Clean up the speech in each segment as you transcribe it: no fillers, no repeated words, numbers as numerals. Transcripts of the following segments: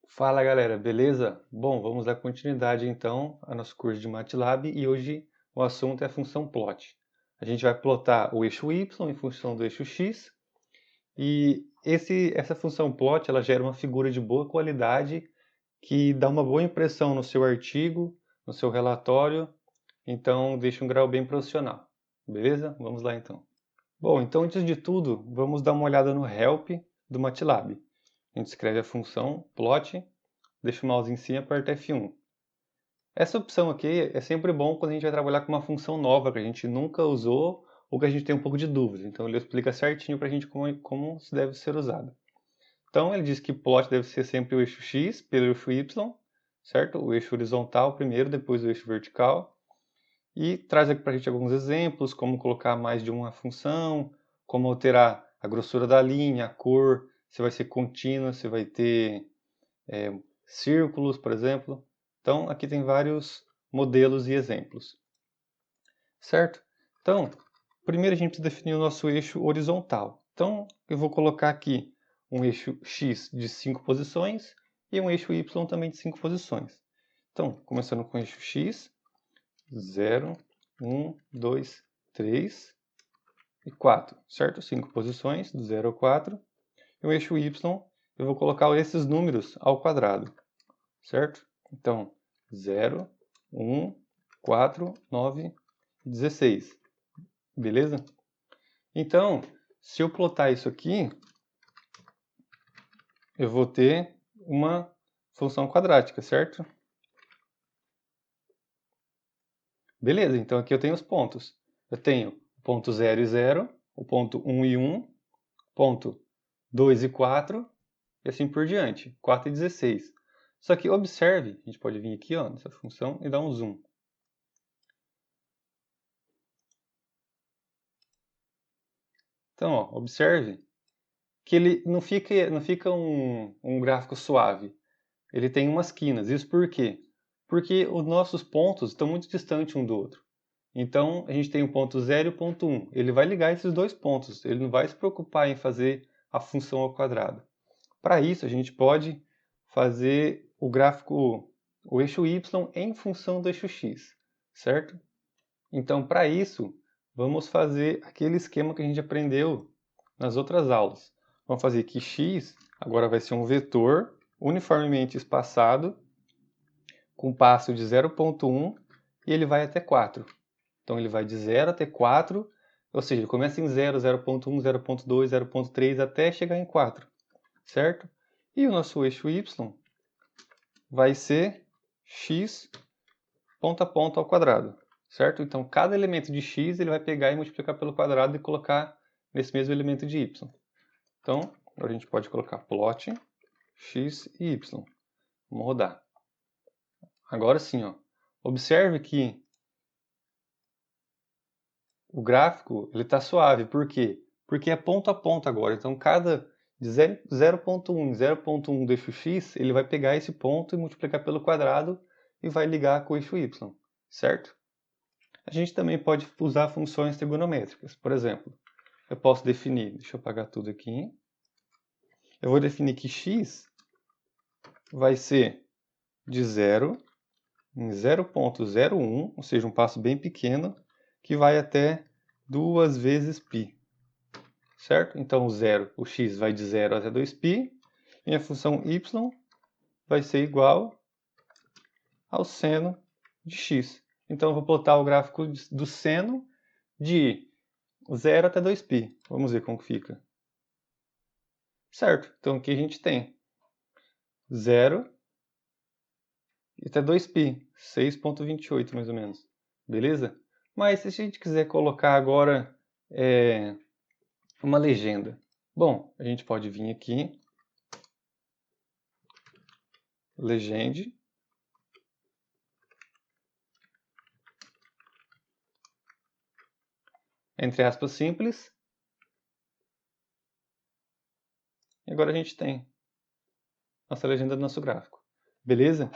Fala galera, beleza? Bom, vamos dar continuidade então ao nosso curso de MATLAB e hoje o assunto é a função plot. A gente vai plotar o eixo y em função do eixo x e essa função plot ela gera uma figura de boa qualidade que dá uma boa impressão no seu artigo, no seu relatório, então deixa um grau bem profissional, beleza? Vamos lá então. Bom, então antes de tudo, vamos dar uma olhada no help do MATLAB. A gente escreve a função plot, deixa o mouse em cima e aperta F1. Essa opção aqui é sempre bom quando a gente vai trabalhar com uma função nova que a gente nunca usou ou que a gente tem um pouco de dúvida. Então ele explica certinho para a gente como isso deve ser usado. Então ele diz que plot deve ser sempre o eixo x pelo eixo y, certo? O eixo horizontal primeiro, depois o eixo vertical. E traz aqui para a gente alguns exemplos, como colocar mais de uma função, como alterar a grossura da linha, a cor, se vai ser contínua, se vai ter círculos, por exemplo. Então, aqui tem vários modelos e exemplos. Certo? Então, primeiro a gente precisa definir o nosso eixo horizontal. Então, eu vou colocar aqui um eixo x de 5 posições e um eixo y também de 5 posições. Então, começando com o eixo x, 0, 1, 2, 3 e 4, certo? 5 posições, do 0 ao 4. E o eixo y, eu vou colocar esses números ao quadrado, certo? Então, 0, 1, 4, 9 e 16. Beleza? Então, se eu plotar isso aqui, eu vou ter uma função quadrática, certo? Beleza, então aqui eu tenho os pontos. Eu tenho o ponto 0 e 0, o ponto 1 e 1, ponto 2 e 4, e assim por diante, 4 e 16. Só que observe, a gente pode vir aqui ó, nessa função e dar um zoom. Então, ó, observe que ele não fica um gráfico suave. Ele tem umas quinas. Isso por quê? Porque os nossos pontos estão muito distantes um do outro. Então, a gente tem o ponto 0 e o ponto 1. Ele vai ligar esses dois pontos. Ele não vai se preocupar em fazer a função ao quadrado. Para isso, a gente pode fazer o gráfico, o eixo y em função do eixo x, certo? Então, para isso, vamos fazer aquele esquema que a gente aprendeu nas outras aulas. Vamos fazer que x agora vai ser um vetor uniformemente espaçado, com passo de 0,1 e ele vai até 4. Então ele vai de 0 até 4, ou seja, ele começa em 0, 0,1, 0,2, 0,3 até chegar em 4, certo? E o nosso eixo y vai ser x ponta a ponta ao quadrado, certo? Então cada elemento de x ele vai pegar e multiplicar pelo quadrado e colocar nesse mesmo elemento de y. Então, a gente pode colocar plot x e y. Vamos rodar. Agora sim, ó. Observe que o gráfico ele está suave. Por quê? Porque é ponto a ponto agora. Então, cada de 0,1 em 0,1 do eixo x, ele vai pegar esse ponto e multiplicar pelo quadrado e vai ligar com o eixo y, certo? A gente também pode usar funções trigonométricas. Por exemplo, eu posso definir, deixa eu apagar tudo aqui. Eu vou definir que x vai ser de 0 em 0,01, ou seja, um passo bem pequeno, que vai até 2 vezes π. Certo? Então, o x vai de 0 até 2π, e a função y vai ser igual ao seno de x. Então, eu vou plotar o gráfico do seno de 0 até 2π. Vamos ver como fica. Certo? Então, aqui a gente tem 0 até 2π, 6,28 mais ou menos. Beleza? Mas se a gente quiser colocar agora uma legenda. Bom, a gente pode vir aqui, legende, entre aspas simples, e agora a gente tem nossa legenda do nosso gráfico. Beleza?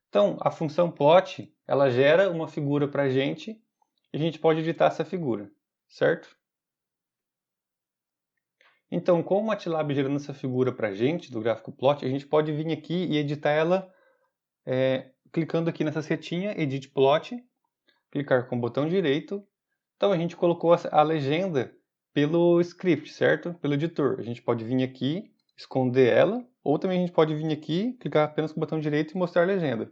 Então, a função plot, ela gera uma figura para a gente, e a gente pode editar essa figura, certo? Então, com o MATLAB gerando essa figura para a gente, do gráfico plot, a gente pode vir aqui e editar ela clicando aqui nessa setinha, Edit Plot, clicar com o botão direito. Então, a gente colocou a legenda pelo script, certo? Pelo editor. A gente pode vir aqui, esconder ela, ou também a gente pode vir aqui, clicar apenas com o botão direito e mostrar a legenda.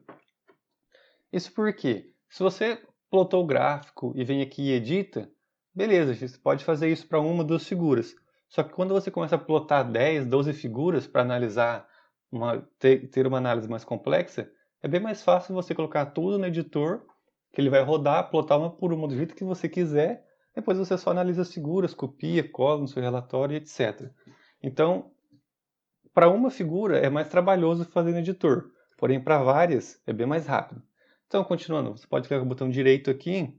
Isso porque, se você plotou o gráfico e vem aqui e edita, beleza, você pode fazer isso para uma, duas figuras. Só que quando você começa a plotar 10, 12 figuras para analisar, ter uma análise mais complexa, é bem mais fácil você colocar tudo no editor, que ele vai rodar, plotar uma por uma do jeito que você quiser, depois você só analisa as figuras, copia, cola no seu relatório, etc. Então, para uma figura é mais trabalhoso fazer no editor, porém para várias é bem mais rápido. Então, continuando, você pode clicar com o botão direito aqui,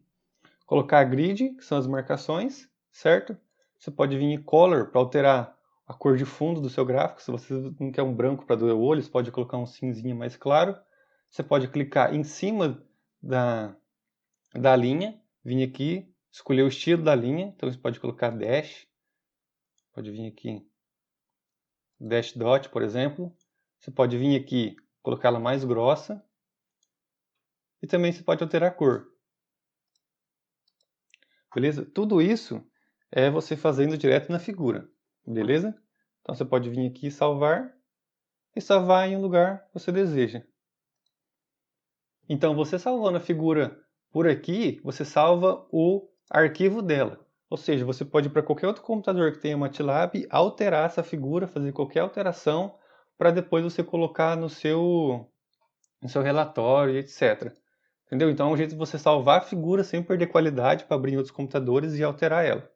colocar grid, que são as marcações, certo? Você pode vir em color para alterar a cor de fundo do seu gráfico. Se você não quer um branco para doer o olho, você pode colocar um cinzinha mais claro. Você pode clicar em cima da linha, vir aqui, escolher o estilo da linha. Então você pode colocar dash, pode vir aqui, dash dot, por exemplo. Você pode vir aqui, colocá-la mais grossa. E também você pode alterar a cor. Beleza? Tudo isso é você fazendo direto na figura. Beleza? Então você pode vir aqui e salvar em um lugar que você deseja. Então você salvando a figura por aqui, você salva o arquivo dela. Ou seja, você pode ir para qualquer outro computador que tenha MATLAB, alterar essa figura, fazer qualquer alteração, para depois você colocar no seu relatório, etc. Entendeu? Então é um jeito de você salvar a figura sem perder qualidade para abrir em outros computadores e alterar ela.